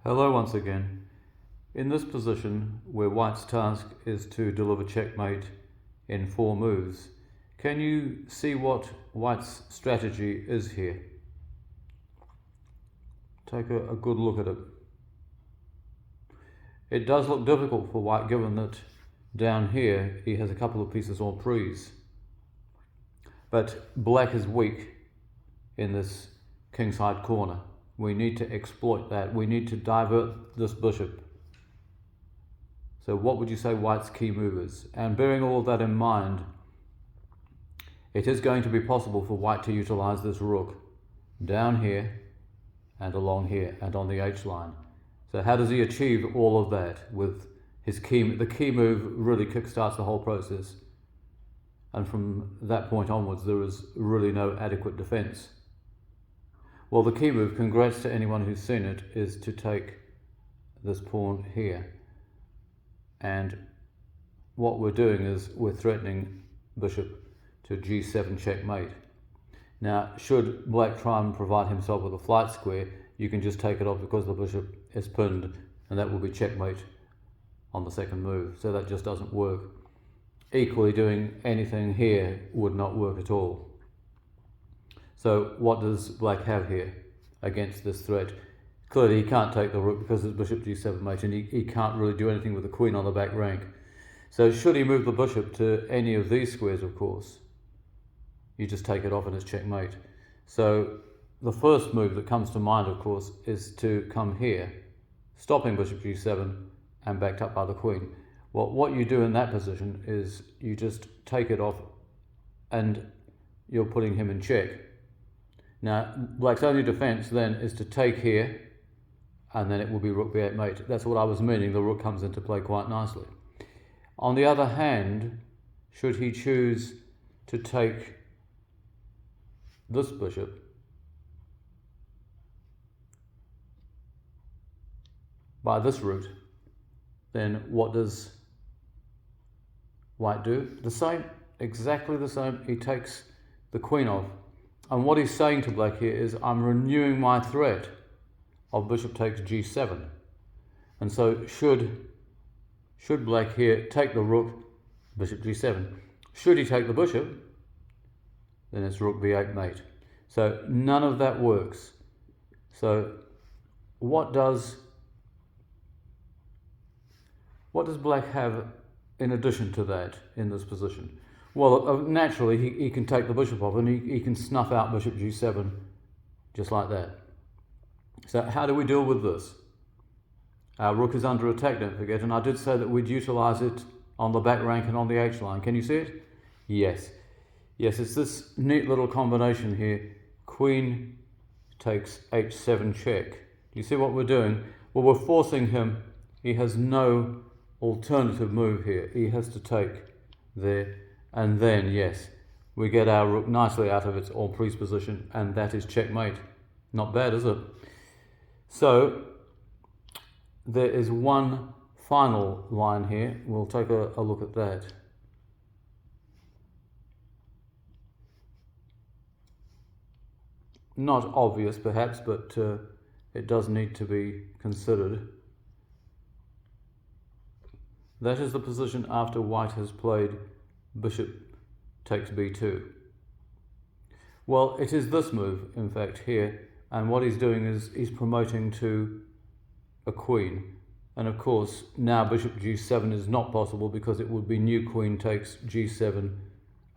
Hello once again. In this position, where white's task is to deliver checkmate in 4 moves, can you see what white's strategy is here? Take a good look at it. It does look difficult for white given that down here he has a couple of pieces en prise. But black is weak in this kingside corner. We need to exploit that. We need to divert this bishop. So what would you say white's key move is? And bearing all of that in mind, it is going to be possible for white to utilize this rook down here and along here and on the H line. So how does he achieve all of that with his key? The key move really kickstarts the whole process. And from that point onwards, there is really no adequate defense. Well, the key move, congrats to anyone who's seen it, is to take this pawn here. And what we're doing is we're threatening bishop to g7 checkmate. Now, should black try and provide himself with a flight square, you can just take it off because the bishop is pinned, and that will be checkmate on the second move. So that just doesn't work. Equally, doing anything here would not work at all. So what does black have here against this threat? Clearly he can't take the rook because it's bishop g7 mate, and he can't really do anything with the queen on the back rank. So should he move the bishop to any of these squares, of course, you just take it off and it's checkmate. So the first move that comes to mind, of course, is to come here, stopping bishop g7 and backed up by the queen. Well, what you do in that position is you just take it off and you're putting him in check. Now, black's only defense then is to take here, and then it will be rook b8 mate. That's what I was meaning. The rook comes into play quite nicely. On the other hand, should he choose to take this bishop, by this route, then what does white do? The same, exactly the same. He takes the queen off. And what he's saying to black here is, I'm renewing my threat of bishop takes g7. And so should black here take the rook, bishop g7. Should he take the bishop, then it's rook b8 mate. So none of that works. So what does black have in addition to that in this position? Well, naturally, he can take the bishop off and he can snuff out bishop g7 just like that. So how do we deal with this? Our rook is under attack, don't forget, and I did say that we'd utilize it on the back rank and on the H line. Can you see it? Yes. Yes, it's this neat little combination here. Queen takes h7 check. Do you see what we're doing? Well, we're forcing him. He has no alternative move here. He has to take there. And then, yes, we get our rook nicely out of its en prise position, and that is checkmate. Not bad, is it? So, there is one final line here. We'll take a look at that. Not obvious, perhaps, but it does need to be considered. That is the position after white has played bishop takes b2. Well, it is this move, in fact, here, and what he's doing is he's promoting to a queen. And of course, now bishop g7 is not possible because it would be new queen takes g7,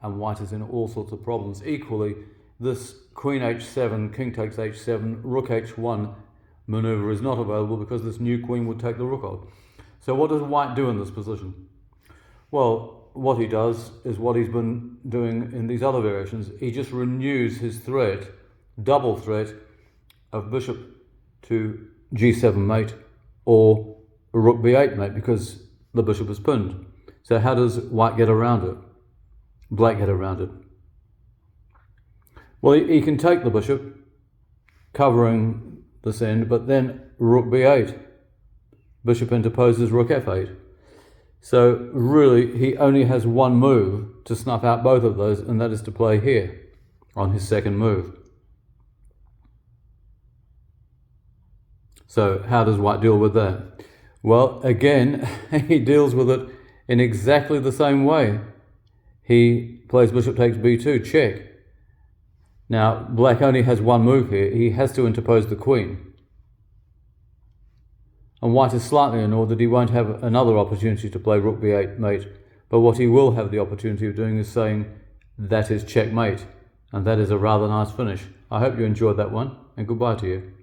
and white is in all sorts of problems. Equally, this queen h7, king takes h7, rook h1 maneuver is not available because this new queen would take the rook off. So what does white do in this position? Well, what he does is what he's been doing in these other variations. He just renews his threat, double threat, of bishop to g7 mate or rook b8 mate because the bishop is pinned. So how does white get around it? Black get around it? Well, he can take the bishop, covering this end, but then rook b8. Bishop interposes rook f8. So really, he only has one move to snuff out both of those, and that is to play here on his second move. So how does white deal with that? Well, again, he deals with it in exactly the same way. He plays bishop takes b2, check. Now, black only has one move here. He has to interpose the queen. And white is slightly annoyed that he won't have another opportunity to play rook b8 mate. But what he will have the opportunity of doing is saying, that is checkmate. And that is a rather nice finish. I hope you enjoyed that one, and goodbye to you.